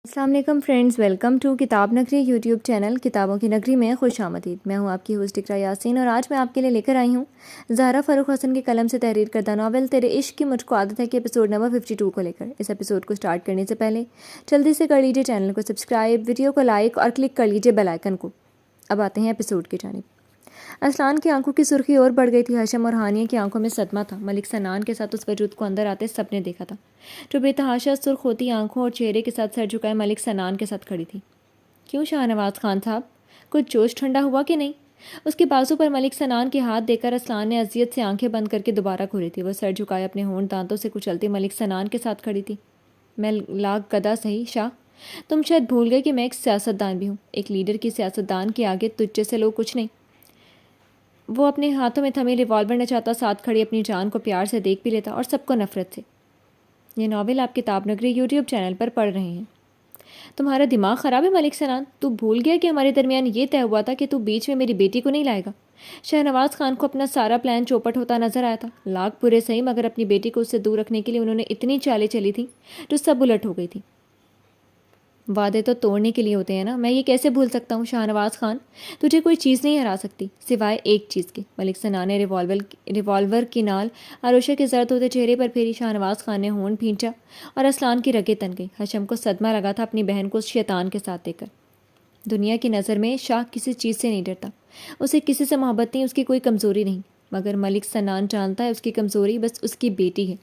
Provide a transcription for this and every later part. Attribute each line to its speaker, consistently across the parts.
Speaker 1: السلام علیکم friends, welcome to کتاب نگری یوٹیوب چینل کتابوں کی نگری میں خوش آمدید۔ میں ہوں آپ کی ہوسٹ اقرا یاسین اور آج میں آپ کے لیے لے کر آئی ہوں زہرا فاروق حسن کے قلم سے تحریر کردہ ناول تیرے عشق کی مجھ کو عادت ہے کہ ایپیسوڈ نمبر 52 کو لے کر۔ اس ایپیسوڈ کو سٹارٹ کرنے سے پہلے جلدی سے کر لیجیے چینل کو سبسکرائب، ویڈیو کو لائک اور کلک کر لیجیے بیل آئیکن کو۔ اب آتے ہیں ایپیسوڈ کی جانب۔ اسلان کی آنکھوں کی سرخی اور بڑھ گئی تھی۔ حشم اور ہانیہ کی آنکھوں میں صدمہ تھا۔ ملک سنان کے ساتھ اس وجود کو اندر آتے سب نے دیکھا تھا، جو بے تحاشا سرخ ہوتی آنکھوں اور چہرے کے ساتھ سر جھکائے ملک سنان کے ساتھ کھڑی تھی۔ کیوں شاہ نواز خان صاحب، کچھ جوش ٹھنڈا ہوا کہ نہیں؟ اس کے بازو پر ملک سنان کے ہاتھ دے کر اسلان نے اذیت سے آنکھیں بند کر کے دوبارہ کھولی تھی۔ وہ سر جھکائے اپنے ہونٹ دانتوں سے کچلتی ملک سنان کے ساتھ کھڑی تھی۔ میں لاکھ گدا سہی شاہ، تم شاید بھول گئے کہ میں ایک سیاستدان بھی ہوں۔ ایک لیڈر کی سیاستدان کے آگے تجھ جیسے لوگ کچھ نہیں۔ وہ اپنے ہاتھوں میں تھمے ریوالور نچاتا ساتھ کھڑی اپنی جان کو پیار سے دیکھ بھی لیتا اور سب کو نفرت سے۔ یہ ناول آپ کتاب نگری یوٹیوب چینل پر پڑھ رہے ہیں۔ تمہارا دماغ خراب ہے ملک سنان؟ تو بھول گیا کہ ہمارے درمیان یہ طے ہوا تھا کہ تو بیچ میں میری بیٹی کو نہیں لائے گا؟ شاہ نواز خان کو اپنا سارا پلان چوپٹ ہوتا نظر آیا تھا۔ لاکھ برے سہی، مگر اپنی بیٹی کو اس سے دور رکھنے کے لیے انہوں نے اتنی چالیں چلی تھیں جو سب الٹ ہو گئی تھی۔ وعدے تو توڑنے کے لیے ہوتے ہیں نا، میں یہ کیسے بھول سکتا ہوں شاہ نواز خان؟ تجھے کوئی چیز نہیں ہرا سکتی سوائے ایک چیز کے۔ ملک سنان نے ریوالور کی نال عروشہ کے زرد ہوتے چہرے پر پھیری۔ شاہ نواز خان نے ہونٹ بھینچا اور اسلان کی رگیں تن گئی۔ حشم کو صدمہ لگا تھا اپنی بہن کو اس شیطان کے ساتھ دیکھ کر۔ دنیا کی نظر میں شاہ کسی چیز سے نہیں ڈرتا، اسے کسی سے محبت نہیں، اس کی کوئی کمزوری نہیں، مگر ملک سنان جانتا ہے اس کی کمزوری بس اس کی بیٹی ہے۔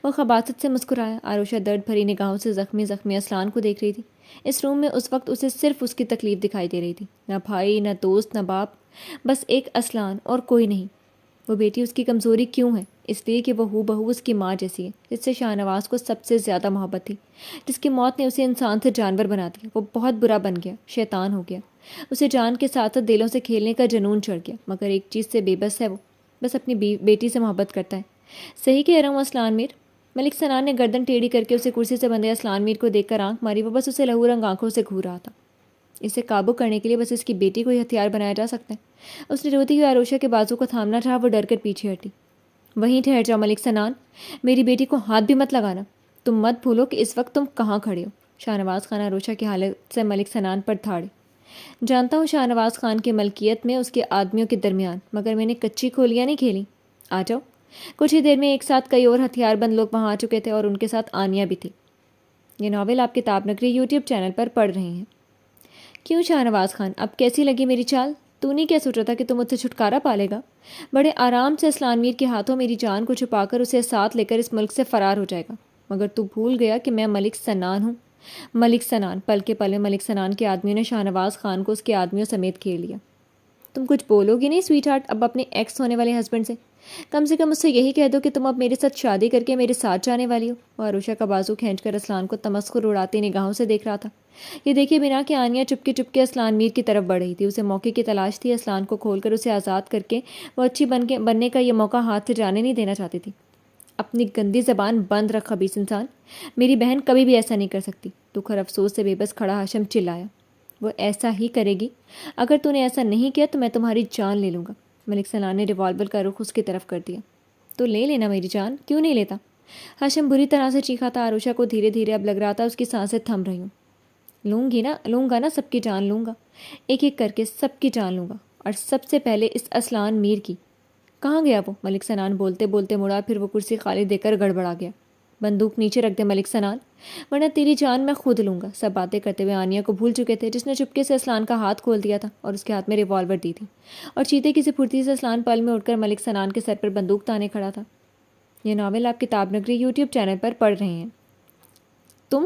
Speaker 1: وہ خباثت سے مسکرایا۔ عروشہ درد بھری نگاہوں سے زخمی اسلان کو دیکھ رہی تھی۔ اس روم میں اس وقت اسے صرف اس کی تکلیف دکھائی دے رہی تھی، نہ بھائی، نہ دوست، نہ باپ، بس ایک اسلان اور کوئی نہیں۔ وہ بیٹی اس کی کمزوری کیوں ہے؟ اس لیے کہ وہ ہو بہو اس کی ماں جیسی ہے، جس سے شاہ نواز کو سب سے زیادہ محبت تھی، جس کی موت نے اسے انسان سے جانور بنا دیا۔ وہ بہت برا بن گیا، شیطان ہو گیا۔ اسے جان کے ساتھ ساتھ دلوں سے کھیلنے کا جنون چڑھ گیا، مگر ایک چیز سے بے بس ہے، وہ بس اپنی بیٹی سے محبت کرتا ہے۔ صحیح کہہ رہا ہوں اسلان میر؟ ملک سنان نے گردن ٹیڑھی کر کے اسے کرسی سے بندھے اسلان میر کو دیکھ کر آنکھ ماری۔ وہ بس اسے لہو رنگ آنکھوں سے گھور رہا تھا۔ اسے قابو کرنے کے لیے بس اس کی بیٹی کو ہی ہتھیار بنایا جا سکتا ہے۔ اس نے روتی ہوئی عروشہ کے بازو کو تھامنا چاہا، وہ ڈر کر پیچھے ہٹی۔ وہیں ٹھہر جاؤ ملک سنان، میری بیٹی کو ہاتھ بھی مت لگانا۔ تم مت بھولو کہ اس وقت تم کہاں کھڑے ہو۔ شاہ نواز خان عروشہ کی حالت سے ملک سنان پر دھاڑے۔ جانتا ہوں شاہ نواز خان کی ملکیت میں اس کے آدمیوں کے درمیان، مگر میں نے کچی کھولیاں نہیں کھیلی۔ آ جاؤ۔ کچھ ہی دیر میں ایک ساتھ کئی اور ہتھیار بند لوگ وہاں آ چکے تھے اور ان کے ساتھ آنیہ بھی تھی۔ یہ ناول آپ کتاب نگری یوٹیوب چینل پر پڑھ رہے ہیں۔ کیوں شاہ نواز خان، اب کیسی لگی میری چال؟ تو نہیں کیا سوچا تھا کہ تم مجھ سے چھٹکارا پالے گا؟ بڑے آرام سے اسلان میر کے ہاتھوں میری جان کو چھپا کر اسے ساتھ لے کر اس ملک سے فرار ہو جائے گا، مگر تو بھول گیا کہ میں ملک سنان ہوں۔ ملک سنان، پل کے پل میں ملک سنان کے آدمیوں نے شاہ نواز خان کو اس کے آدمیوں سمیت گھیر لیا۔ تم کچھ بولو گی نہیں سویٹ ہارٹ اب اپنے ایکس ہونے والے ہسبینڈ سے؟ کم سے کم اس سے یہی کہہ دو کہ تم اب میرے ساتھ شادی کر کے میرے ساتھ جانے والی ہو۔ وہ عروشہ کا بازو کھینچ کر اسلان کو تمسخر اڑاتی نگاہوں سے دیکھ رہا تھا۔ یہ دیکھے بنا کہ آنیہ چپکے چپکے اسلان میر کی طرف بڑھ رہی تھی۔ اسے موقع کی تلاش تھی، اسلان کو کھول کر اسے آزاد کر کے وہ اچھی بننے کا یہ موقع ہاتھ سے جانے نہیں دینا چاہتی تھی۔ اپنی گندی زبان بند رکھ خبیث انسان، میری بہن کبھی بھی ایسا نہیں کر سکتی۔ دکھ اور افسوس سے بے بس کھڑا حشم چلایا۔ وہ ایسا ہی کرے گی، اگر تو نے ایسا نہیں کیا تو میں تمہاری جان لے لوں گا۔ ملک سنان نے ریوالور کا رخ اس کی طرف کر دیا۔ تو لے لینا میری جان، کیوں نہیں لیتا؟ حشم بری طرح سے چیخا تھا۔ عروشہ کو دھیرے دھیرے اب لگ رہا تھا اس کی سانسیں تھم رہی ہوں۔ لوں گا نا سب کی جان لوں گا، ایک ایک کر کے سب کی جان لوں گا، اور سب سے پہلے اس اسلان میر کی۔ کہاں گیا وہ؟ ملک سنان بولتے بولتے مڑا، پھر وہ کرسی خالی دے کر گڑبڑا گیا۔ بندوق نیچے رکھ دے ملک سنان، ورنہ تیری جان میں خود لوں گا۔ سب باتیں کرتے ہوئے آنیہ کو بھول چکے تھے، جس نے چپکے سے اسلان کا ہاتھ کھول دیا تھا اور اس کے ہاتھ میں ریوالور دی تھی، اور چیتے کی سی پھرتی سے اسلان پل میں اٹھ کر ملک سنان کے سر پر بندوق تانے کھڑا تھا۔ یہ ناول آپ کتاب نگری یوٹیوب چینل پر پڑھ رہے ہیں۔ تم؟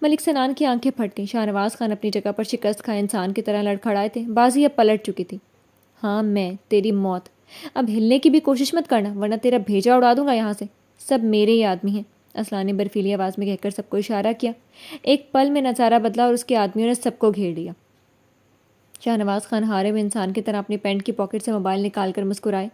Speaker 1: ملک سنان کی آنکھیں پھٹ گئیں۔ شاہ نواز خان اپنی جگہ پر شکست کھائے انسان کی طرح لڑکھڑائے تھے۔ بازی اب پلٹ چکی تھی۔ ہاں میں، تیری موت۔ اب ہلنے کی بھی کوشش مت کرنا، ورنہ تیرا بھیجا اڑا دوں گا یہاں سے۔ سب میرے ہی آدمی ہیں، اسلان نے برفیلی آواز میں کہہ کر سب کو اشارہ کیا۔ ایک پل میں نظارہ بدلا اور اس کے آدمیوں نے سب کو گھیر لیا۔ شاہ نواز خان ہارے ہوئے انسان کی طرح اپنی پینٹ کی پاکٹ سے موبائل نکال کر مسکرائے۔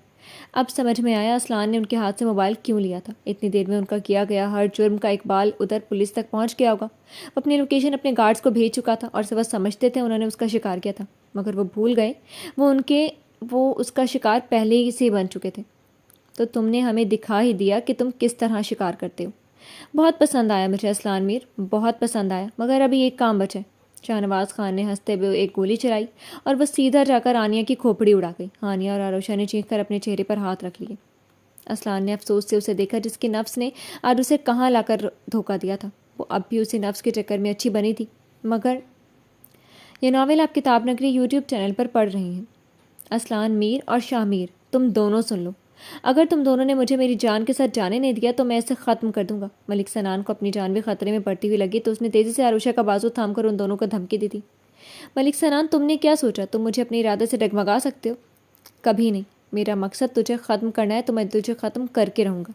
Speaker 1: اب سمجھ میں آیا اسلان نے ان کے ہاتھ سے موبائل کیوں لیا تھا۔ اتنی دیر میں ان کا کیا گیا ہر جرم کا اقبال ادھر پولیس تک پہنچ گیا ہوگا۔ وہ اپنی لوکیشن اپنے گارڈز کو بھیج چکا تھا اور وہ سمجھتے تھے انہوں نے اس کا شکار کیا تھا، مگر وہ بھول گئے وہ اس کا شکار پہلے ہی سے بن چکے تھے۔ تو تم نے ہمیں دکھا ہی دیا کہ تم کس طرح شکار کرتے ہو۔ بہت پسند آیا مجھے اسلان میر، بہت پسند آیا، مگر ابھی ایک کام بچا ہے۔ شاہ نواز خان نے ہنستے ہوئے ایک گولی چلائی اور وہ سیدھا جا کر آنیا کی کھوپڑی اڑا گئی۔ آنیا اور آروشا نے چیخ کر اپنے چہرے پر ہاتھ رکھ لیے۔ اسلان نے افسوس سے اسے دیکھا جس کے نفس نے آج اسے کہاں لا کر دھوکہ دیا تھا۔ وہ اب بھی اسی نفس کے چکر میں اچھی بنی تھی۔ مگر یہ ناول آپ کتاب نگری یوٹیوب چینل پر پڑھ رہی ہیں۔ اسلان میر اور شاہ میر، تم دونوں سن لو۔ اگر تم دونوں نے مجھے میری جان کے ساتھ جانے نہیں دیا تو میں اسے ختم کر دوں گا۔ ملک سنان کو اپنی جان بھی خطرے میں پڑتی ہوئی لگی تو اس نے تیزی سے آروشا کا بازو تھام کر ان دونوں کو دھمکی دی تھی۔ ملک سنان، تم نے کیا سوچا؟ تم مجھے اپنے ارادے سے ڈگمگا سکتے ہو؟ کبھی نہیں۔ میرا مقصد تجھے ختم کرنا ہے تو میں تجھے ختم کر کے رہوں گا۔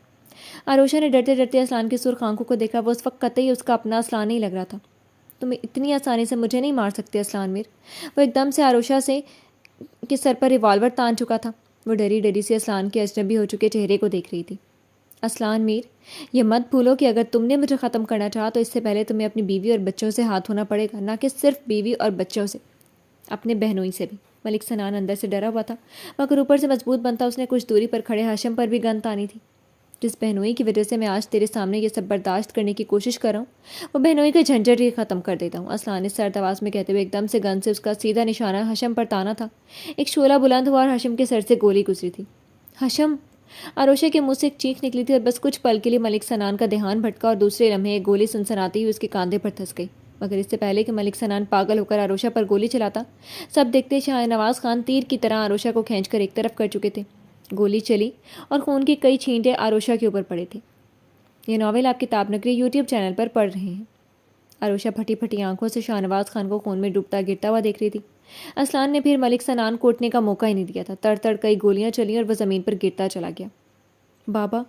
Speaker 1: آروشا نے ڈرتے ڈرتے اسلان کی سرخ آنکھوں کو دیکھا۔ وہ اس وقت قطعی اس کا اپنا اسلان نہیں لگ رہا تھا۔ تم اتنی آسانی سے مجھے نہیں مار سکتے اسلان میر۔ وہ ایک دم سے آروشا سے کے سر پر ریوالور تان چکا تھا۔ وہ ڈری ڈری سے اسلان کے اجنبی ہو چکے چہرے کو دیکھ رہی تھی۔ اسلان میر، یہ مت بھولو کہ اگر تم نے مجھے ختم کرنا چاہا تو اس سے پہلے تمہیں اپنی بیوی اور بچوں سے ہاتھ دھونا پڑے گا، نہ کہ صرف بیوی اور بچوں سے، اپنے بہنوئی سے بھی۔ ملک سنان اندر سے ڈرا ہوا تھا، مگر اوپر سے مضبوط بنتا اس نے کچھ دوری پر کھڑے ہاشم پر بھی گن تانی تھی۔ جس بہنوئی کی وجہ سے میں آج تیرے سامنے یہ سب برداشت کرنے کی کوشش کر رہا ہوں، وہ بہنوئی کا جھنجھٹ ہی ختم کر دیتا ہوں۔ اسلان نے سرد آواز میں کہتے ہوئے ایک دم سے گن سے اس کا سیدھا نشانہ ہاشم پر تانا تھا۔ ایک شعلہ بلند ہوا اور ہاشم کے سر سے گولی گزری تھی۔ ہاشم! آروشا کے منہ سے ایک چیخ نکلی تھی اور بس کچھ پل کے لیے ملک سنان کا دھیان بھٹکا اور دوسرے لمحے ایک گولی سنسناتی ہوئی اس کے کاندھے پر دھس گئی۔ مگر اس سے پہلے کہ ملک سنان پاگل ہو کر آروشا پر گولی چلاتا، سب دیکھتے شاہ نواز خان تیر کی طرح آروشا کو کھینچ کر ایک طرف کر چکے تھے۔ گولی چلی اور خون کے کئی چھینٹے آروشا کے اوپر پڑے تھے۔ یہ ناول آپ کتاب نگری یوٹیوب چینل پر پڑھ رہے ہیں۔ آروشا پھٹی پھٹی آنکھوں سے شاہ نواز خان کو خون میں ڈوبتا گرتا ہوا دیکھ رہی تھی۔ اسلان نے پھر ملک سنان کو اٹھنے کا موقع ہی نہیں دیا تھا۔ تڑ تڑ کئی گولیاں چلیں اور وہ زمین پر گرتا چلا گیا۔ بابا!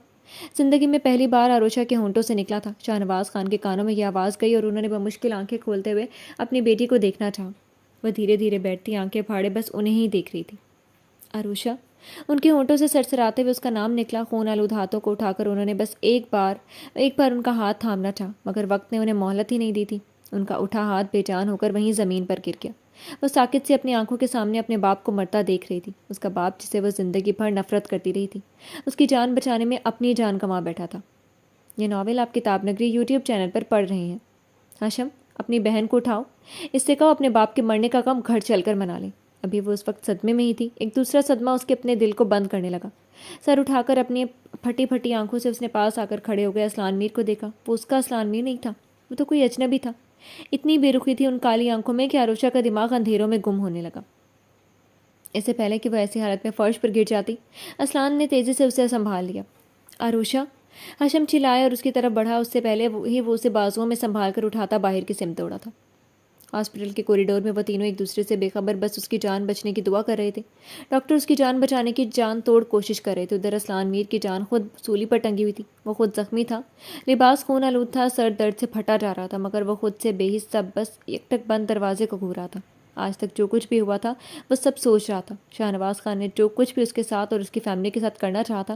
Speaker 1: زندگی میں پہلی بار آروشا کے ہونٹوں سے نکلا تھا۔ شاہ نواز خان کے کانوں میں یہ آواز گئی اور انہوں نے بمشکل آنکھیں کھولتے ہوئے اپنی بیٹی کو دیکھنا چاہا۔ وہ دھیرے دھیرے بیٹھتی آنکھیں پھاڑے بس انہیں ہی دیکھ رہی تھی۔ آروشا! ان کے ہونٹوں سے سرسراتے ہوئے اس کا نام نکلا۔ خون آلود ہاتھوں کو اٹھا کر انہوں نے بس ایک بار ان کا ہاتھ تھامنا چاہا، مگر وقت نے انہیں مہلت ہی نہیں دی تھی۔ ان کا اٹھا ہاتھ بے جان ہو کر وہیں زمین پر گر گیا۔ وہ ساکت سے اپنی آنکھوں کے سامنے اپنے باپ کو مرتا دیکھ رہی تھی، اس کا باپ جسے وہ زندگی بھر نفرت کرتی رہی تھی، اس کی جان بچانے میں اپنی جان گنوا بیٹھا تھا۔ یہ ناول آپ کتاب نگری یوٹیوب چینل پر پڑھ رہے ہیں۔ ہاشم، اپنی بہن کو اٹھاؤ، اس سے کہو اپنے باپ کے مرنے کا غم گھر چل کر منا لیں۔ ابھی وہ اس وقت صدمے میں ہی تھی، ایک دوسرا صدمہ اس کے اپنے دل کو بند کرنے لگا۔ سر اٹھا کر اپنی پھٹی پھٹی آنکھوں سے اس نے پاس آ کر کھڑے ہو گئے اسلان میر کو دیکھا۔ وہ اس کا اسلان میر نہیں تھا، وہ تو کوئی اجنبی تھا۔ اتنی بے رخی تھی ان کالی آنکھوں میں کہ آروشا کا دماغ اندھیروں میں گم ہونے لگا۔ اس سے پہلے کہ وہ ایسی حالت میں فرش پر گر جاتی، اسلان نے تیزی سے اسے سنبھال لیا۔ آروشا! ہاشم چلائے اور اس کی طرف بڑھا۔ اس سے پہلے ہی وہ اسے بازوؤں میں سنبھال کر اٹھاتا باہر کی سمت دوڑا تھا۔ ہاسپٹل کے کوریڈور میں وہ تینوں ایک دوسرے سے بے خبر بس اس کی جان بچنے کی دعا کر رہے تھے۔ ڈاکٹر اس کی جان بچانے کی جان توڑ کوشش کر رہے تھے۔ ادھر اسلان میر کی جان خود سولی پر ٹنگی ہوئی تھی، وہ خود زخمی تھا، لباس خون آلود تھا، سر درد سے پھٹا جا رہا تھا، مگر وہ خود سے بے حس سب بس یک ٹک بند دروازے کو گھور رہا تھا۔ آج تک جو کچھ بھی ہوا تھا وہ سب سوچ رہا تھا۔ شاہ نواز خان نے جو کچھ بھی اس کے ساتھ اور اس کی فیملی کے ساتھ کرنا چاہا تھا،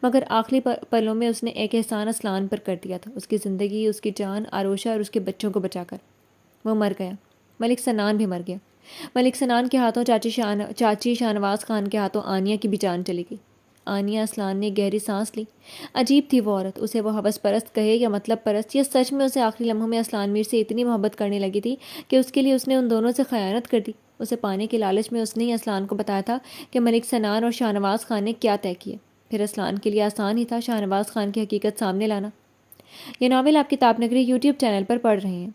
Speaker 1: مگر آخری پلوں میں اس نے ایک احسان اسلان پر کر دیا تھا، اس کی زندگی، اس کی جان، آروشا اور اس کے بچوں کو بچا کر۔ وہ مر گیا، ملک سنان بھی مر گیا۔ ملک سنان کے ہاتھوں چاچی شاہ نواز خان کے ہاتھوں آنیا کی بھی جان چلی گئی۔ آنیا! اسلان نے گہری سانس لی۔ عجیب تھی وہ عورت، اسے وہ ہوس پرست کہے یا مطلب پرست، یہ سچ میں اسے آخری لمحوں میں اسلان میر سے اتنی محبت کرنے لگی تھی کہ اس کے لیے اس نے ان دونوں سے خیانت کر دی۔ اسے پانے کے لالچ میں اس نے ہی اسلان کو بتایا تھا کہ ملک سنان اور شاہ نواز خان نے کیا طے کیا۔ پھر اسلان کے لیے آسان ہی تھا شاہ نواز خان کی حقیقت سامنے لانا۔ یہ ناول آپ کتاب نگری یوٹیوب چینل پر پڑھ رہے ہیں،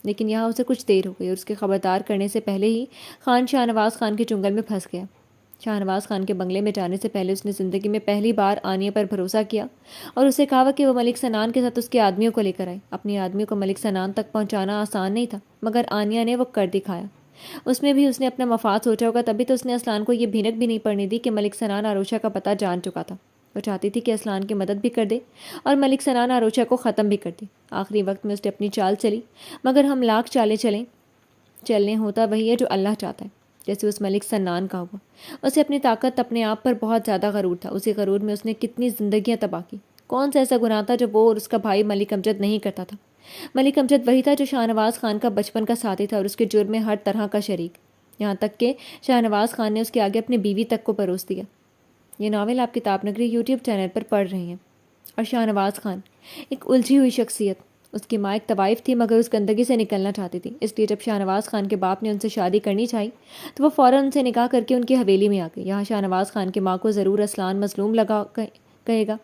Speaker 1: لیکن یہاں اسے کچھ دیر ہو گئی اور اس کے خبردار کرنے سے پہلے ہی خان شاہ نواز خان کے چنگل میں پھنس گیا۔ شاہ نواز خان کے بنگلے میں جانے سے پہلے اس نے زندگی میں پہلی بار آنیا پر بھروسہ کیا اور اسے کہا کہ وہ ملک سنان کے ساتھ اس کے آدمیوں کو لے کر آئے۔ اپنی آدمیوں کو ملک سنان تک پہنچانا آسان نہیں تھا، مگر آنیا نے وہ کر دکھایا۔ اس میں بھی اس نے اپنا مفاد سوچا ہوگا، تبھی تو اس نے اسلان کو یہ بھینک بھی نہیں پڑنے دی کہ ملک سنان آروشا کا پتہ جان چکا تھا۔ وہ چاہتی تھی کہ اسلان کی مدد بھی کر دے اور ملک سنان آروشا کو ختم بھی کر دے۔ آخری وقت میں اس نے اپنی چال چلی، مگر ہم لاکھ چالیں چلنے ہوتا وہی ہے جو اللہ چاہتا ہے، جیسے اس ملک سنان کا ہوا۔ اسے اپنی طاقت، اپنے آپ پر بہت زیادہ غرور تھا۔ اسی غرور میں اس نے کتنی زندگیاں تباہ کی۔ کون سا ایسا گناہ تھا جو وہ اور اس کا بھائی ملک امجد نہیں کرتا تھا؟ ملک امجد وہی تھا جو شاہ نواز خان کا بچپن کا ساتھی تھا اور اس کے جرم میں ہر طرح کا شریک، یہاں تک کہ شاہ نواز خان نے اس کے آگے اپنی بیوی تک کو پروس دیا۔ یہ ناول آپ کتاب نگری یوٹیوب چینل پر پڑھ رہے ہیں۔ اور شاہ نواز خان ایک الجھی ہوئی شخصیت. اس کی ماں ایک طوائف تھی مگر اس گندگی سے نکلنا چاہتی تھی. اس لیے جب شاہ نواز خان کے باپ نے ان سے شادی کرنی چاہی تو وہ فوراً ان سے نکاح کر کے ان کی حویلی میں آ گئی. یہاں شاہ نواز خان کی ماں کو ضرور اصلان مظلوم لگا کہے گا.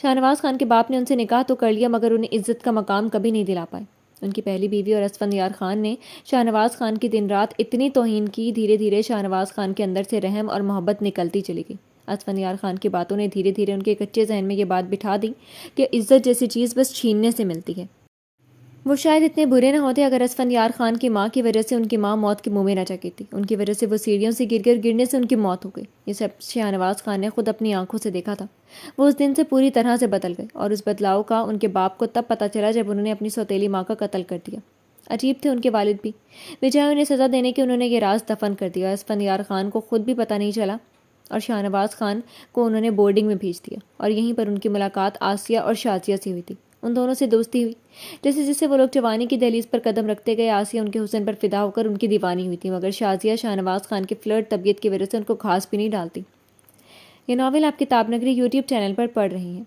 Speaker 1: شاہ نواز خان کے باپ نے ان سے نکاح تو کر لیا مگر انہیں عزت کا مقام کبھی نہیں دلا پائے. ان کی پہلی بیوی اور اسفندیار خان نے شاہ نواز خان کی دن رات اتنی توہین کی، دھیرے دھیرے شاہ نواز خان کے اندر سے رحم اور محبت نکلتی چلی گئی. اسفندیار خان کی باتوں نے دھیرے دھیرے ان کے کچے ذہن میں یہ بات بٹھا دی کہ عزت جیسی چیز بس چھیننے سے ملتی ہے. وہ شاید اتنے برے نہ ہوتے اگر اسفندیار خان کی ماں کی وجہ سے ان کی ماں موت کے منہ میں نہ چکی تھی. ان کی وجہ سے وہ سیڑھیوں سے گرنے سے ان کی موت ہو گئی. یہ سب شاہ نواز خان نے خود اپنی آنکھوں سے دیکھا تھا. وہ اس دن سے پوری طرح سے بدل گئے اور اس بدلاؤ کا ان کے باپ کو تب پتہ چلا جب انہوں نے اپنی سوتیلی ماں کا قتل کر دیا. عجیب تھے ان کے والد بھی. بجائے انہیں سزا دینے کے انہوں نے یہ راز دفن کر دیا. اسفندیار خان کو خود بھی پتہ نہیں چلا اور شاہ نواز خان کو انہوں نے بورڈنگ میں بھیج دیا اور یہیں پر ان کی ملاقات آسیہ اور شازیہ سے ہوئی تھی. ان دونوں سے دوستی ہوئی. جیسے جیسے وہ لوگ جوانی کی دہلیز پر قدم رکھتے گئے آسیہ ان کے حسن پر فدا ہو کر ان کی دیوانی ہوئی تھی مگر شازیہ شاہ نواز خان کی فلرٹ طبیعت کی وجہ سے ان کو گھاس بھی نہیں ڈالتی. یہ ناول آپ کتاب نگری یوٹیوب چینل پر پڑھ رہی ہیں.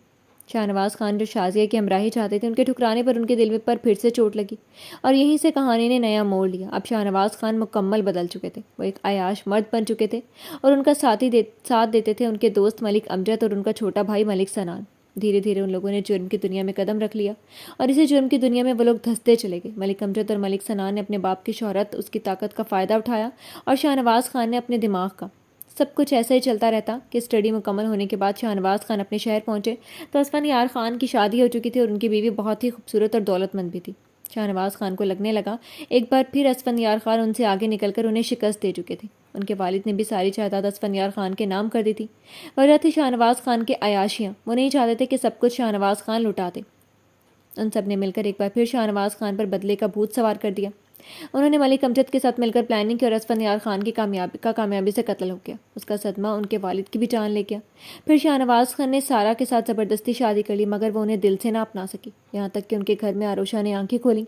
Speaker 1: شاہ نواز خان جو شازیہ کی ہمراہی چاہتے تھے، ان کے ٹھکرانے پر ان کے دل پر پھر سے چوٹ لگی اور یہیں سے کہانی نے نیا موڑ لیا. اب شاہ نواز خان مکمل بدل چکے تھے. وہ ایک عیاش مرد بن چکے تھے اور ان کا ساتھ دیتے تھے ان کے دوست ملک امجد اور ان کا چھوٹا بھائی ملک سنان. دھیرے دھیرے ان لوگوں نے جرم کی دنیا میں قدم رکھ لیا اور اسی جرم کی دنیا میں وہ لوگ دھستے چلے گئے. ملک امجد اور ملک سنان نے اپنے باپ کی شہرت، اس کی طاقت کا فائدہ اٹھایا اور شاہ نواز خان نے اپنے دماغ کا. سب کچھ ایسا ہی چلتا رہتا کہ اسٹڈی مکمل ہونے کے بعد شاہ نواز خان اپنے شہر پہنچے تو اسفندیار خان کی شادی ہو چکی تھی اور ان کی بیوی بہت ہی خوبصورت اور دولت مند بھی تھی. شاہ نواز خان کو لگنے لگا ایک بار پھر اسفندیار خان ان سے آگے نکل کر انہیں شکست دے چکے تھے. ان کے والد نے بھی ساری جائیداد اسفندیار خان کے نام کر دی تھی. وجہ تھی شاہ نواز خان کے عیاشیاں. وہ نہیں چاہتے تھے کہ سب کچھ شاہ نواز خان لٹا دے. ان سب نے مل کر ایک بار پھر شاہ نواز خان پر بدلے کا بھوت سوار کر دیا. انہوں نے ملک امجد کے ساتھ مل کر پلاننگ کی اور اسفندیار خان کی کامیابی سے قتل ہو گیا. اس کا صدمہ ان کے والد کی بھی جان لے گیا. پھر شاہ نواز خان نے سارا کے ساتھ زبردستی شادی کر لی مگر وہ انہیں دل سے نہ اپنا سکی. یہاں تک کہ ان کے گھر میں آروشہ نے آنکھیں کھولیں.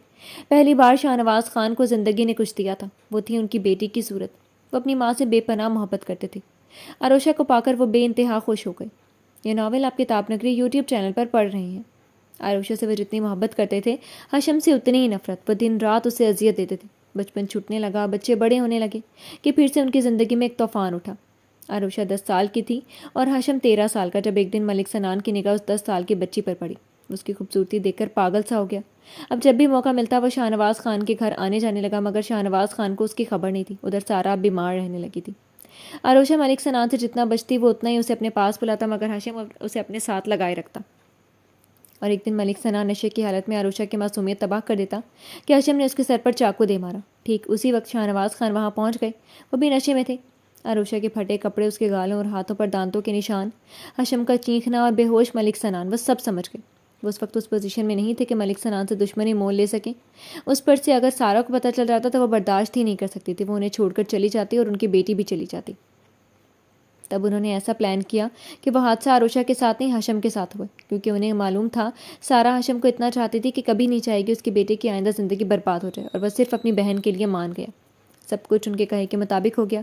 Speaker 1: پہلی بار شاہ نواز خان کو زندگی نے کچھ دیا تھا. وہ تھی ان کی بیٹی کی صورت. وہ اپنی ماں سے بے پناہ محبت کرتے تھے. آروشہ کو پا کر وہ بے انتہا خوش ہو گئے. یہ ناول آپ کتاب نگری یوٹیوب چینل پر پڑھ رہے ہیں. آروشہ سے وہ جتنی محبت کرتے تھے ہاشم سے اتنی ہی نفرت. وہ دن رات اسے اذیت دیتے تھے. بچپن چھوٹنے لگا، بچے بڑے ہونے لگے کہ پھر سے ان کی زندگی میں ایک طوفان اٹھا. آروشہ 10 سال کی تھی اور ہاشم 13 سال کا جب ایک دن ملک سنان کی نگاہ اس 10 سال کی بچی پر پڑی. اس کی خوبصورتی دیکھ کر پاگل سا ہو گیا. اب جب بھی موقع ملتا وہ شاہ نواز خان کے گھر آنے جانے لگا مگر شاہ نواز خان کو اس کی خبر نہیں تھی. ادھر سارا اب بیمار رہنے لگی تھی. آروشہ ملک سنان سے جتنا بچتی وہ اتنا ہی اسے اپنے پاس بلاتا مگر ہاشم اسے اپنے ساتھ لگائے رکھتا. اور ایک دن ملک سنان نشے کی حالت میں آروشہ کی معصومیت تباہ کر دیتا کہ ہاشم نے اس کے سر پر چاقو دے مارا. ٹھیک اسی وقت شاہ نواز خان وہاں پہنچ گئے. وہ بھی نشے میں تھے. آروشہ کے پھٹے کپڑے، اس کے گالوں اور ہاتھوں پر دانتوں کے نشان، ہاشم کا چیخنا اور بے ہوش ملک سنان، وہ سب سمجھ گئے. وہ اس وقت اس پوزیشن میں نہیں تھے کہ ملک سنان سے دشمنی مول لے سکیں. اس پر سے اگر سارا کو پتہ چل جاتا تو وہ برداشت ہی نہیں کر سکتی تھی. وہ انہیں چھوڑ کر چلی جاتی اور ان کی بیٹی بھی چلی جاتی. تب انہوں نے ایسا پلان کیا کہ وہ حادثہ آروشہ کے ساتھ نہیں ہاشم کے ساتھ ہوئے کیونکہ انہیں معلوم تھا سارا ہاشم کو اتنا چاہتی تھی کہ کبھی نہیں چاہے گی اس کے بیٹے کی آئندہ زندگی برباد ہو جائے اور وہ صرف اپنی بہن کے لیے مان گیا. سب کچھ ان کے کہے کے مطابق ہو گیا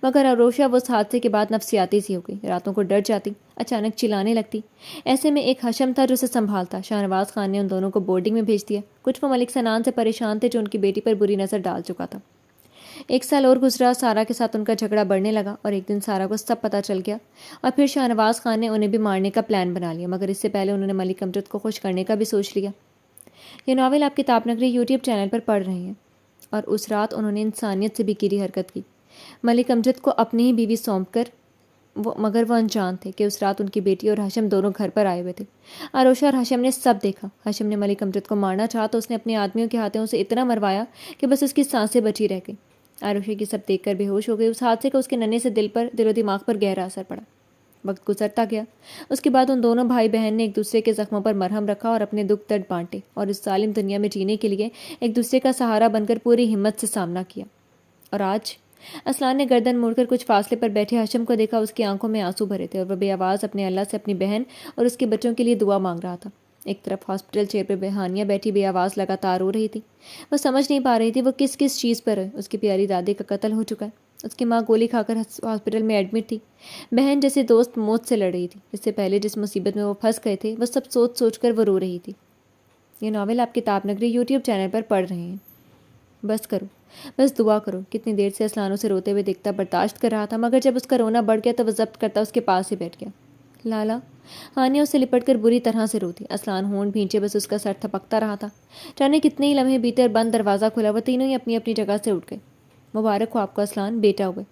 Speaker 1: مگر آروشہ وہ اس حادثے کے بعد نفسیاتی سی ہو گئی. راتوں کو ڈر جاتی، اچانک چلانے لگتی. ایسے میں ایک ہاشم تھا جو اسے سنبھالتا. شاہ نواز خان نے ان دونوں کو بورڈنگ میں بھیج دیا. کچھ وہ ملک سنان سے پریشان تھے جو ان کی بیٹی پر بری نظر ڈال چکا تھا. 1 سال اور گزرا. سارا کے ساتھ ان کا جھگڑا بڑھنے لگا اور ایک دن سارا کو سب پتہ چل گیا اور پھر شاہ نواز خان نے انہیں بھی مارنے کا پلان بنا لیا مگر اس سے پہلے انہوں نے ملک امجد کو خوش کرنے کا بھی سوچ لیا. یہ ناول آپ کتاب نگری یوٹیوب چینل پر پڑھ رہے ہیں. اور اس رات انہوں نے انسانیت سے بھی گری حرکت کی. ملک امجد کو اپنی ہی بیوی سونپ کر مگر وہ انجان تھے کہ اس رات ان کی بیٹی اور ہاشم دونوں گھر پر آئے ہوئے تھے. آروشہ اور ہاشم نے سب دیکھا. ہاشم نے ملک امجد کو مارنا چاہا تو اس نے اپنے آدمیوں کے ہاتھوں سے اتنا مروایا کہ بس اس کی سانسیں بچی رہ گئی. آروشہ کی سب دیکھ کر بے ہوش ہو گئی. اس حادثے کا اس کے ننھے سے دل و دماغ پر گہرا اثر پڑا. وقت گزرتا گیا. اس کے بعد ان دونوں بھائی بہن نے ایک دوسرے کے زخموں پر مرہم رکھا اور اپنے دکھ درد بانٹے اور اس ظالم دنیا میں جینے کے لیے ایک دوسرے کا سہارا بن کر پوری ہمت سے سامنا کیا. اور آج اسلان نے گردن موڑ کر کچھ فاصلے پر بیٹھے ہاشم کو دیکھا. اس کی آنکھوں میں آنسو بھرے تھے اور وہ بے آواز اپنے اللہ سے اپنی بہن اور اس کے بچوں کے لیے دعا مانگ رہا تھا. ایک طرف ہاسپٹل چیئر پہ بہانیہ بیٹھی بے آواز لگاتار رو رہی تھی. وہ سمجھ نہیں پا رہی تھی وہ کس چیز پر ہے. اس کی پیاری دادی کا قتل ہو چکا ہے. اس کی ماں گولی کھا کر ہاسپٹل میں ایڈمٹ تھی. بہن جیسے دوست موت سے لڑ رہی تھی. اس سے پہلے جس مصیبت میں وہ پھنس گئے تھے وہ سب سوچ سوچ کر وہ رو رہی تھی. یہ ناول آپ کتاب نگری یوٹیوب چینل پر پڑھ رہے ہیں. بس کرو، بس دعا کرو. کتنی دیر سے اسلان اسے روتے ہوئے دیکھتا برداشت کر رہا تھا، مگر جب اس کا رونا بڑھ گیا تو وہ ضبط کرتا اس کے پاس ہی بیٹھ گیا. لالا. ہانیہ اس سے لپٹ کر بری طرح سے روتی. اسلان ہونٹ بھینچے بس اس کا سر تھپکتا رہا تھا. جانے کتنے ہی لمحے بیتے اور بند دروازہ کھلا، وہ تینوں ہی اپنی اپنی جگہ سے اٹھ گئے. مبارک ہو آپ کو اسلان، بیٹا ہوئے.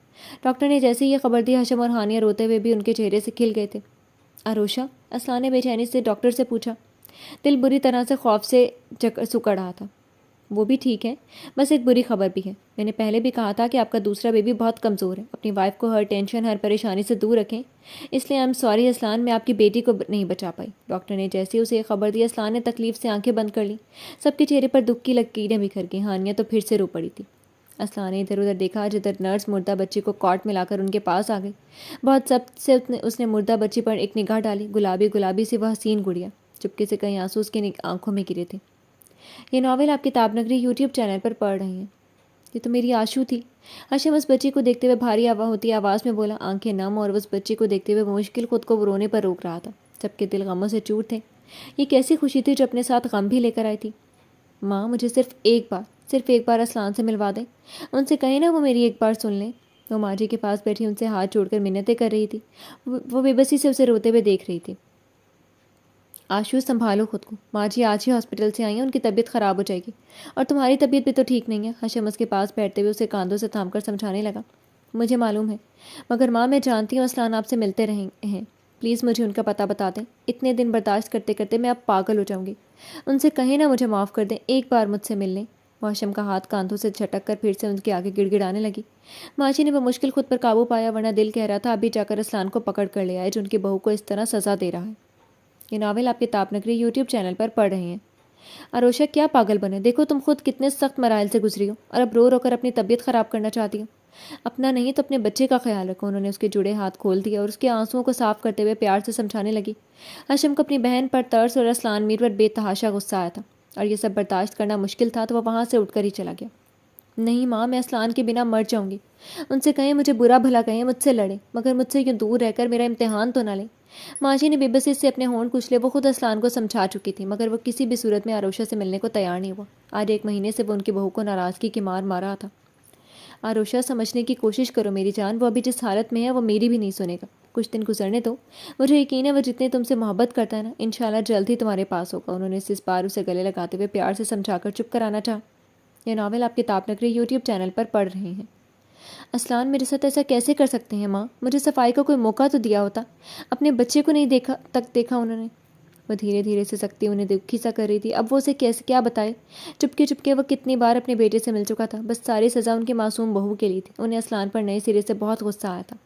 Speaker 1: ڈاکٹر نے جیسے ہی یہ خبر دی، ہاشم اور ہانیہ روتے ہوئے بھی ان کے چہرے سے کھل گئے تھے. آروشا؟ اسلان نے بے چینی سے ڈاکٹر سے پوچھا. دل بری طرح سے خوف سے سکڑ رہا تھا. وہ بھی ٹھیک ہے، بس ایک بری خبر بھی ہے. میں نے پہلے بھی کہا تھا کہ آپ کا دوسرا بیبی بہت کمزور ہے. اپنی وائف کو ہر ٹینشن، ہر پریشانی سے دور رکھیں. اس لیے آئی ایم سوری اسلان، میں آپ کی بیٹی کو نہیں بچا پائی. ڈاکٹر نے جیسے اسے یہ خبر دی، اسلان نے تکلیف سے آنکھیں بند کر لیں. سب کے چہرے پر دکھ کی لکیریں بکھر گئیں. ہانیہ تو پھر سے رو پڑی تھی. اسلان نے ادھر ادھر دیکھا، جدھر نرس مردہ بچی کو کاٹ میں لا کر ان کے پاس آ گئی. بہت ضبط سے اس نے مردہ بچی پر ایک نگاہ ڈالی. گلابی گلابی سی وہ حسین گڑیا. چپکے سے کئی آنسو اس کی آنکھوں میں گرے تھے. یہ ناول آپ کتاب نگری یوٹیوب چینل پر پڑھ رہے ہیں. یہ تو میری آشو تھی. ہاشم اس بچی کو دیکھتے ہوئے بھاری ہوتی آواز میں بولا. آنکھیں نم اور اس بچی کو دیکھتے ہوئے مشکل خود کو رونے پر روک رہا تھا. سب کے دل غموں سے چور تھے. یہ کیسی خوشی تھی جو اپنے ساتھ غم بھی لے کر آئی تھی. ماں، مجھے صرف ایک بار اسلان سے ملوا دیں. ان سے کہیں نا وہ میری ایک بار سن لیں. وہ ماں جی کے پاس بیٹھی ان سے ہاتھ جوڑ کر منتیں کر رہی تھی. وہ بے بسی سے اسے روتے ہوئے دیکھ رہی تھی. آشو، سنبھالو خود کو. ماں جی آج ہی ہاسپٹل سے آئی ہیں، ان کی طبیعت خراب ہو جائے گی. اور تمہاری طبیعت بھی تو ٹھیک نہیں ہے. ہاشم اس کے پاس بیٹھتے ہوئے اسے کاندھوں سے تھام کر سمجھانے لگا. مجھے معلوم ہے، مگر ماں میں جانتی ہوں اسلان آپ سے ملتے رہے ہیں. پلیز مجھے ان کا پتہ بتا دیں. اتنے دن برداشت کرتے کرتے میں اب پاگل ہو جاؤں گی. ان سے کہیں نہ مجھے معاف کر دیں، ایک بار مجھ سے مل لیں. ہاشم کا ہاتھ کاندھوں سے جھٹک کر پھر سے ان کے آگے گڑ گڑانے لگی. ماں جی نے بمشکل خود پر قابو پایا، ورنہ دل کہہ رہا تھا ابھی جا کر اسلان کو پکڑ کر لے آئے جو ان کی بہو کو اس طرح سزا دے رہا ہے. یہ ناول آپ کتاب نگری یوٹیوب چینل پر پڑھ رہے ہیں. آروشا، کیا پاگل بنے؟ دیکھو تم خود کتنے سخت مراحل سے گزری ہو، اور اب رو رو کر اپنی طبیعت خراب کرنا چاہتی ہو. اپنا نہیں تو اپنے بچے کا خیال رکھو. انہوں نے اس کے جڑے ہاتھ کھول دیا اور اس کے آنسوؤں کو صاف کرتے ہوئے پیار سے سمجھانے لگی. ہاشم کو اپنی بہن پر ترس اور اسلان میر پر بے تحاشا غصہ آیا تھا، اور یہ سب برداشت کرنا مشکل تھا، تو وہ وہاں سے اٹھ کر ہی چلا گیا. نہیں ماں، میں اسلان کے بنا مر جاؤں گی. ان سے کہیں مجھے برا بھلا کہیں، مجھ سے لڑیں، مگر مجھ سے یوں دور رہ کر میرا امتحان تو نہ لیں. ماں جی نے بے بسی سے اپنے ہونٹ کچلے. وہ خود اسلان کو سمجھا چکی تھی، مگر وہ کسی بھی صورت میں آروشا سے ملنے کو تیار نہیں ہوا. آج 1 مہینے سے وہ ان کی بہو کو ناراضگی کی مار رہا تھا. آروشا، سمجھنے کی کوشش کرو میری جان. وہ ابھی جس حالت میں ہے وہ میری بھی نہیں سنے گا. کچھ دن گزرنے دو. مجھے یقین ہے وہ جتنے تم سے محبت کرتا ہے نا، انشاءاللہ جلد ہی تمہارے پاس ہوگا. انہوں نے اس بار اسے گلے لگاتے ہوئے پیار سے سمجھا کر چپ کرانا چاہا. یہ ناول آپ کتاب نگری یوٹیوب چینل پر پڑھ رہے ہیں. اسلان میرے ساتھ ایسا کیسے کر سکتے ہیں ماں؟ مجھے صفائی کا کوئی موقع تو دیا ہوتا. اپنے بچے کو نہیں دیکھا انہوں نے. وہ دھیرے دھیرے سے سکتی انہیں دکھی سا کر رہی تھی. اب وہ اسے کیا بتائے. چپکے چپکے وہ کتنی بار اپنے بیٹے سے مل چکا تھا. بس ساری سزا ان کی معصوم بہو کے لیے تھی. انہیں اسلان پر نئے سرے سے بہت غصہ آیا تھا.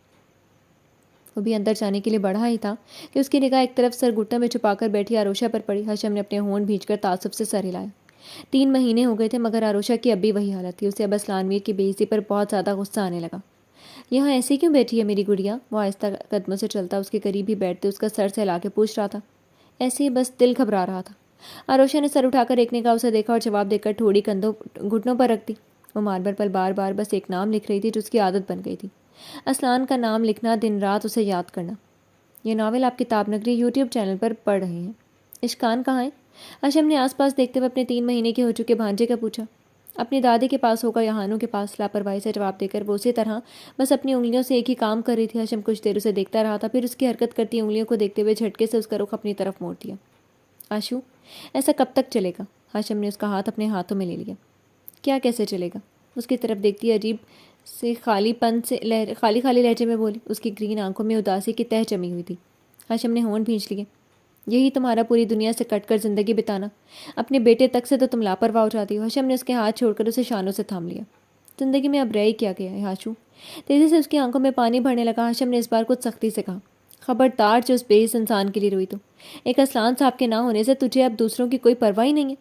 Speaker 1: وہ بھی اندر جانے کے لیے بڑھا ہی تھا کہ اس کی نگاہ ایک طرف سر گھٹنوں میں چھپا کر بیٹھی آروشا پر پڑی. ہاشم نے اپنے ہونٹ بھینچ کر تعصب سے سر ہلایا. 3 مہینے ہو گئے تھے، مگر آروشا کی اب بھی وہی حالت تھی. اسے اب اسلان میر کی بے عزتی پر بہت زیادہ غصہ آنے لگا. یہاں ایسی کیوں بیٹھی ہے میری گڑیا؟ وہ آہستہ قدموں سے چلتا اس کے قریب ہی بیٹھتے اس کا سر سہلا کے پوچھ رہا تھا. ایسے ہی بس دل گھبرا رہا تھا. آروشا نے سر اٹھا کر ایک نگاہ اسے دیکھا اور جواب دے کر تھوڑی گھٹنوں پر رکھ دی. وہ ماربل پر بار بار بس ایک نام لکھ رہی تھی جو اس کی عادت بن گئی تھی. اسلان کا نام لکھنا، دن رات اسے یاد کرنا. یہ ناول آپ کتاب نگری یوٹیوب چینل پر پڑھ رہے ہیں. اشکان کہاں ہے؟ ہاشم نے آس پاس دیکھتے ہوئے اپنے 3 مہینے کے ہو چکے بھانجے کا پوچھا. اپنی دادی کے پاس ہوگا یا ہانو کے پاس. لاپرواہی سے جواب دے کر وہ اسی طرح بس اپنی انگلیوں سے ایک ہی کام کر رہی تھی. ہاشم کچھ دیر اسے دیکھتا رہا تھا، پھر اس کی حرکت کرتی انگلیوں کو دیکھتے ہوئے جھٹکے سے اس کا رخ اپنی طرف موڑ دیا. آشو، ایسا کب تک چلے گا؟ ہاشم نے اس کا ہاتھ اپنے ہاتھوں میں لے لیا. کیا کیسے چلے گا؟ اس کی طرف دیکھتی عجیب سے خالی خالی لہجے میں بولی. اس کی گرین آنکھوں میں اداسی کی تہ جمی ہوئی تھی. ہاشم نے ہونٹ بھینچ لیے. یہی تمہارا پوری دنیا سے کٹ کر زندگی بتانا؟ اپنے بیٹے تک سے تو تم لاپرواہ ہو جاتی ہو. ہاشم نے اس کے ہاتھ چھوڑ کر اسے شانوں سے تھام لیا. زندگی میں اب رہ ہی کیا گیا ہے ہاشو؟ تیزی سے اس کی آنکھوں میں پانی بھرنے لگا. ہاشم نے اس بار کچھ سختی سے کہا. خبردار جو اس بے حس انسان کے لیے روئی تو. ایک اسلان صاحب کے نہ ہونے سے تجھے اب دوسروں کی کوئی پرواہ ہی نہیں ہے.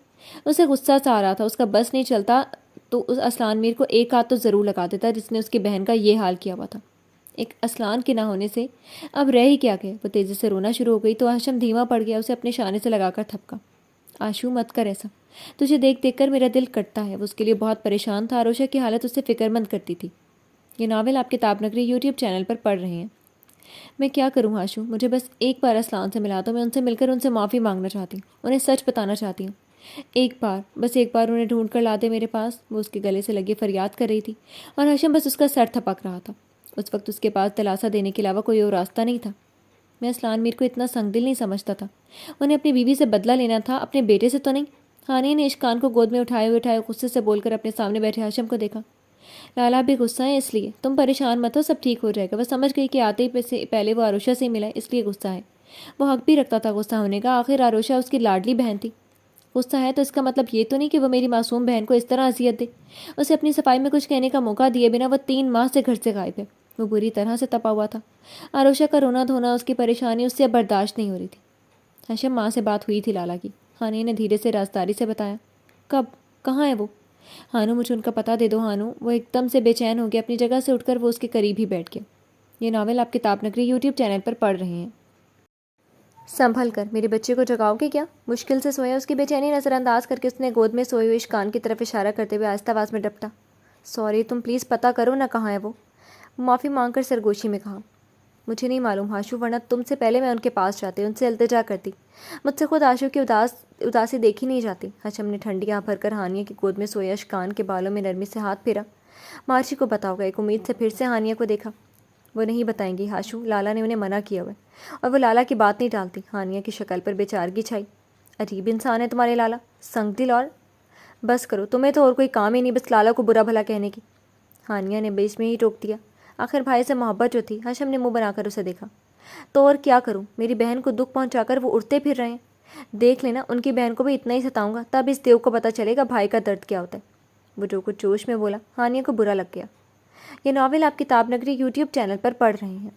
Speaker 1: اسے غصہ سا آ رہا تھا. اس کا بس نہیں چلتا تو اس اسلان میر کو ایک ہاتھ تو ضرور لگا دیتا جس نے اس کی بہن کا یہ حال کیا ہوا تھا. ایک اسلان کے نہ ہونے سے اب رہ ہی کیا گیا. وہ تیزی سے رونا شروع ہو گئی تو ہاشم دھیما پڑ گیا. اسے اپنے شانے سے لگا کر تھپکا. آشو، مت کر ایسا. تجھے دیکھ دیکھ کر میرا دل کٹتا ہے. وہ اس کے لیے بہت پریشان تھا. آروشا کی حالت اسے فکر مند کرتی تھی. یہ ناول آپ کتاب نگری یوٹیوب چینل پر پڑھ رہے ہیں۔ میں کیا کروں ہاشو، مجھے بس ایک بار اسلان سے ملا دو، میں ان سے مل کر ان سے معافی مانگنا چاہتی ہوں، انہیں سچ بتانا چاہتی ہوں۔ ایک بار، بس ایک بار انہیں ڈھونڈ کر لا دے میرے پاس۔ وہ اس کے گلے سے لگے فریاد کر رہی تھی اور ہاشم بس اس کا سر تھپک رہا تھا۔ اس وقت اس کے پاس دلاسا دینے کے علاوہ کوئی اور راستہ نہیں تھا۔ میں اسلان میر کو اتنا سنگ دل نہیں سمجھتا تھا۔ انہیں اپنی بیوی سے بدلہ لینا تھا، اپنے بیٹے سے تو نہیں۔ ہانیہ نے اشکان کو گود میں اٹھائے غصے سے بول کر اپنے سامنے بیٹھے ہاشم کو دیکھا۔ لالا بھی غصہ ہے اس لیے، تم پریشان مت ہو، سب ٹھیک ہو جائے گا۔ وہ سمجھ گئی کہ آتے ہی پہلے وہ آروشا سے ملا، اس لیے غصہ ہے۔ وہ حق بھی رکھتا تھا غصہ ہونے کا، آخر آروشا اس کی لاڈلی بہن تھی۔ غصہ ہے تو اس کا مطلب یہ تو نہیں کہ وہ میری معصوم بہن کو اس طرح اذیت دے۔ اسے اپنی صفائی میں کچھ کہنے کا موقع دیے بنا وہ 3 ماہ سے گھر سے غائب ہے۔ وہ بری طرح سے تپا ہوا تھا۔ آروشا کا رونا دھونا، اس کی پریشانی اس سے اب برداشت نہیں ہو رہی تھی۔ ہاشم ماں سے بات ہوئی تھی لالا کی، ہانیہ نے دھیرے سے رازداری سے بتایا۔ کب؟ کہاں ہے وہ؟ ہانو، مجھے ان کا پتہ دے دو ہانو۔ وہ ایک دم سے بے چین ہو گیا، اپنی جگہ سے اٹھ کر وہ اس کے قریب ہی بیٹھ گیا۔ یہ ناول آپ کتاب نگری یوٹیوب چینل پر پڑھ رہے ہیں۔ سنبھل کر، میرے بچے کو جگاؤ گے کیا؟ مشکل سے سویا۔ اس کی بے چینی نظر انداز کر کے اس نے گود میں سوئے ہوئے اشکان کی طرف اشارہ کرتے ہوئے آہستہ آواز میں ڈپٹا۔ سوری، تم پلیز پتہ کرو نا کہاں ہے وہ۔ معافی مانگ کر سرگوشی میں کہا۔ مجھے نہیں معلوم ہاشو، ورنہ تم سے پہلے میں ان کے پاس جاتی، ان سے التجا کرتی۔ مجھ سے خود آشو کی اداسی دیکھی نہیں جاتی۔ ہاشم نے ٹھنڈی آنکھ بھر کر ہانیہ کی گود میں سویا اشکان کے بالوں میں نرمی سے ہاتھ پھیرا۔ مارچی کو بتاؤ گا؟ ایک امید سے پھر سے ہانیہ کو دیکھا۔ وہ نہیں بتائیں گی ہاشو، لالا نے انہیں منع کیا ہوا ہے، اور وہ لالا کی بات نہیں ٹالتی۔ ہانیہ کی شکل پر بے چارگی چھائی۔ عجیب انسان ہے تمہارے لالا، سنگ دل اور… بس کرو، تمہیں تو اور کوئی کام ہی نہیں بس لالا کو برا بھلا کہنے کی۔ ہانیہ نے بیچ میں ہی ٹوک دیا۔ آخر بھائی سے محبت جو تھی۔ ہاشم نے منہ بنا کر اسے دیکھا۔ تو اور کیا کروں، میری بہن کو دکھ پہنچا کر وہ اڑتے پھر رہے ہیں۔ دیکھ لینا، ان کی بہن کو بھی اتنا ہی ستاؤں گا، تب اس دیو کو پتہ چلے گا بھائی کا درد کیا ہوتا ہے۔ وہ جو کچھ جوش میں بولا، ہانیہ کو برا لگ گیا۔ یہ ناول آپ کتاب نگری یوٹیوب چینل پر پڑھ رہے ہیں۔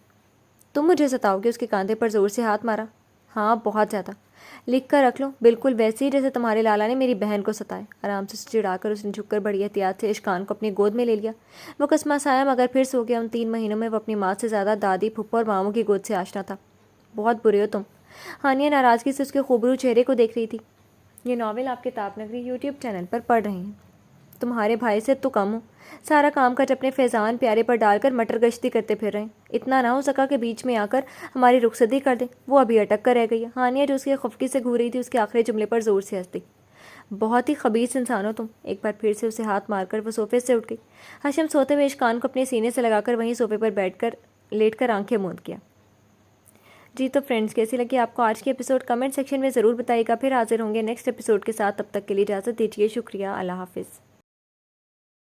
Speaker 1: تم مجھے ستاؤ گے؟ اس کے کاندھے پر زور سے ہاتھ مارا۔ ہاں، بہت زیادہ۔ لکھ کر رکھ لو، بالکل ویسے ہی جیسے تمہارے لالا نے میری بہن کو ستایا۔ آرام سے چڑھا کر اس نے جھک کر بڑی احتیاط سے اشکان کو اپنی گود میں لے لیا۔ وہ کسمسایا مگر پھر سو گیا۔ ان 3 مہینوں میں وہ اپنی ماں سے زیادہ دادی، پھپھو اور ماموں کی گود سے آشنا تھا۔ بہت برے ہو تم۔ ہانیہ ناراضگی سے اس کے خوبرو چہرے کو دیکھ رہی تھی۔ یہ ناول آپ کتاب نگری یوٹیوب چینل پر پڑھ رہے ہیں۔ تمہارے بھائی سے تو کم ہو، سارا کام کاج اپنے فیضان پیارے پر ڈال کر مٹر گشتی کرتے پھر رہے ہیں۔ اتنا نہ ہو سکا کہ بیچ میں آ کر ہماری رخصتی کر دے؟ وہ ابھی اٹک کر رہ گئی ہے۔ ہانیہ جو اس کی خفگی سے گھور رہی تھی، اس کے آخری جملے پر زور سے ہنس دی۔ بہت ہی خبیث انسان ہو تم۔ ایک بار پھر سے اسے ہاتھ مار کر وہ صوفے سے اٹھ گئی۔ ہاشم سوتے ہوئے اشکان کو اپنے سینے سے لگا کر وہیں صوفے پر لیٹ کر آنکھیں موند گیا۔ جی تو فرینڈز، کیسی لگی آپ کو آج کی ایپیسوڈ؟ کمنٹ سیکشن میں ضرور بتائیے گا۔ پھر حاضر ہوں گے نیکسٹ ایپیسوڈ کے ساتھ، تب تک کے لیے اجازت دیجیے۔ شکریہ، اللہ حافظ۔